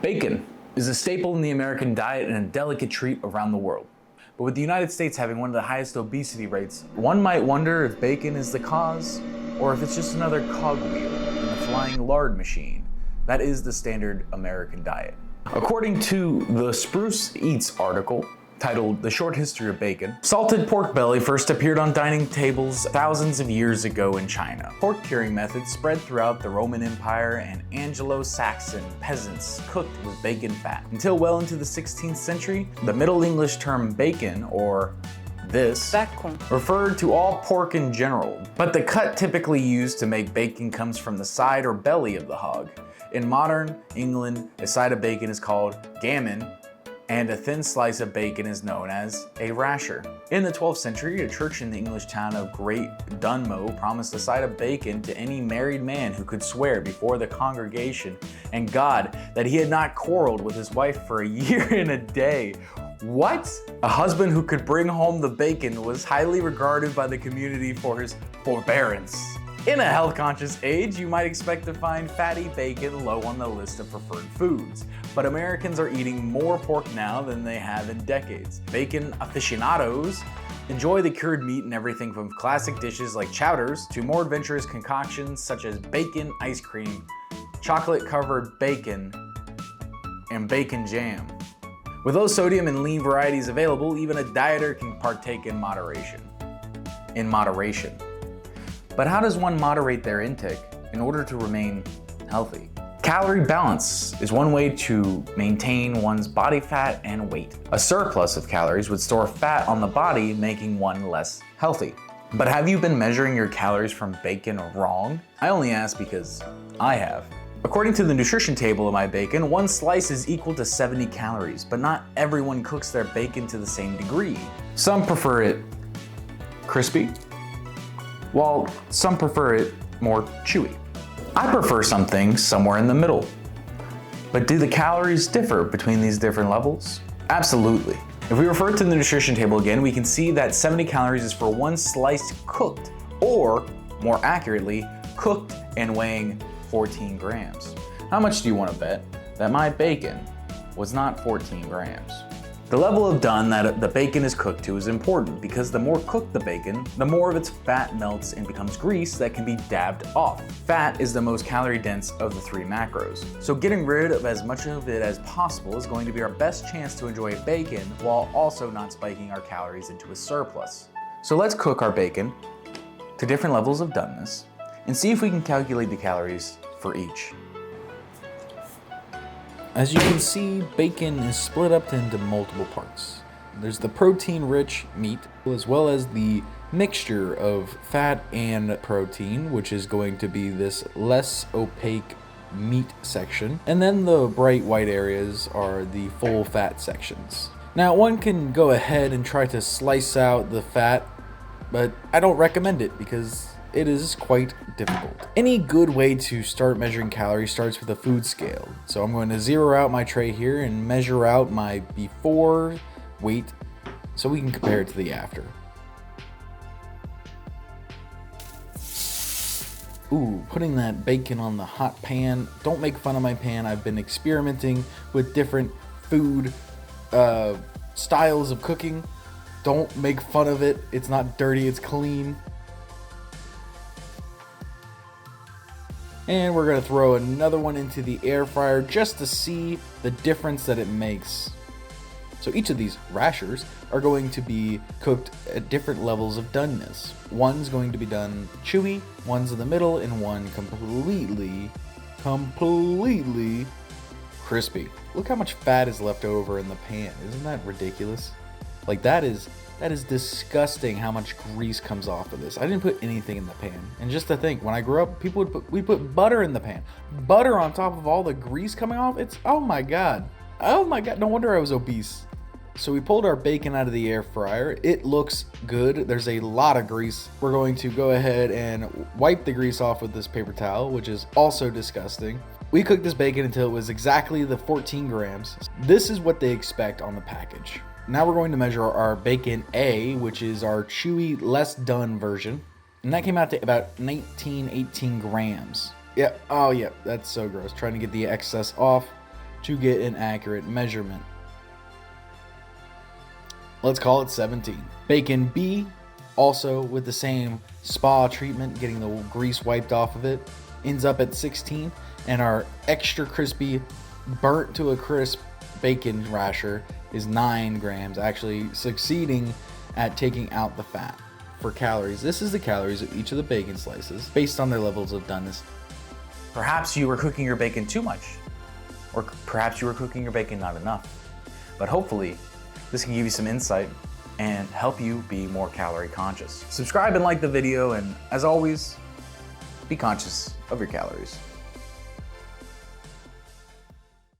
Bacon is a staple in the American diet and a delicate treat around the world. But with the United States having one of the highest obesity rates, one might wonder if bacon is the cause, or if it's just another cogwheel in the flying lard machine that is the standard American diet. According to the Spuce Eats article, titled The Short History of Bacon, salted pork belly first appeared on dining tables thousands of years ago in China. Pork curing methods spread throughout the Roman Empire, and Anglo-Saxon peasants cooked with bacon fat. Until well into the 16th century, the Middle English term bacon, or this, referred to all pork in general, but the cut typically used to make bacon comes from the side or belly of the hog. In modern England, a side of bacon is called gammon, and a thin slice of bacon is known as a rasher. In the 12th century, a church in the English town of Great Dunmow promised a side of bacon to any married man who could swear before the congregation and God that he had not quarreled with his wife for a year and a day. What? A husband who could bring home the bacon was highly regarded by the community for his forbearance. In a health-conscious age, you might expect to find fatty bacon low on the list of preferred foods, but Americans are eating more pork now than they have in decades. Bacon aficionados enjoy the cured meat in everything from classic dishes like chowders to more adventurous concoctions such as bacon ice cream, chocolate-covered bacon, and bacon jam. With low sodium and lean varieties available, even a dieter can partake in moderation. But how does one moderate their intake in order to remain healthy? Calorie balance is one way to maintain one's body fat and weight. A surplus of calories would store fat on the body, making one less healthy. But have you been measuring your calories from bacon wrong? I only ask because I have. According to the nutrition table of my bacon, one slice is equal to 70 calories, but not everyone cooks their bacon to the same degree. Some prefer it crispy, while some prefer it more chewy. I prefer something somewhere in the middle. But do the calories differ between these different levels? Absolutely. If we refer to the nutrition table again, we can see that 70 calories is for one slice cooked, or more accurately, cooked and weighing 14 grams. How much do you want to bet that my bacon was not 14 grams? The level of done that the bacon is cooked to is important because the more cooked the bacon, the more of its fat melts and becomes grease that can be dabbed off. Fat is the most calorie dense of the three macros, so getting rid of as much of it as possible is going to be our best chance to enjoy bacon while also not spiking our calories into a surplus. So let's cook our bacon to different levels of doneness and see if we can calculate the calories for each. As you can see, bacon is split up into multiple parts. There's the protein-rich meat, as well as the mixture of fat and protein, which is going to be this less opaque meat section. And then the bright white areas are the full fat sections. Now, one can go ahead and try to slice out the fat, but I don't recommend it because it is quite difficult. Any good way to start measuring calories starts with a food scale. So I'm going to zero out my tray here and measure out my before weight so we can compare it to the after. Ooh, putting that bacon on the hot pan. Don't make fun of my pan. I've been experimenting with different food styles of cooking. Don't make fun of it. It's not dirty, it's clean. And we're gonna throw another one into the air fryer just to see the difference that it makes. So each of these rashers are going to be cooked at different levels of doneness. One's going to be done chewy, one's in the middle, and one completely crispy. Look how much fat is left over in the pan. Isn't that ridiculous? Like that is disgusting how much grease comes off of this. I didn't put anything in the pan. And just to think, when I grew up, we put butter in the pan. Butter on top of all the grease coming off. Oh my God. No wonder I was obese. So we pulled our bacon out of the air fryer. It looks good. There's a lot of grease. We're going to go ahead and wipe the grease off with this paper towel, which is also disgusting. We cooked this bacon until it was exactly the 14 grams. This is what they expect on the package. Now we're going to measure our bacon A, which is our chewy, less done version. And that came out to about 18 grams. Yeah, oh yeah, that's so gross. Trying to get the excess off. to get an accurate measurement. Let's call it 17. Bacon B, also with the same spa treatment, getting the grease wiped off of it, ends up at 16. And our extra crispy, burnt to a crisp bacon rasher is 9 grams, actually succeeding at taking out the fat. For calories, this is the calories of each of the bacon slices based on their levels of doneness. Perhaps you were cooking your bacon too much, or perhaps you were cooking your bacon not enough. But hopefully, this can give you some insight and help you be more calorie conscious. Subscribe and like the video, and as always, be conscious of your calories.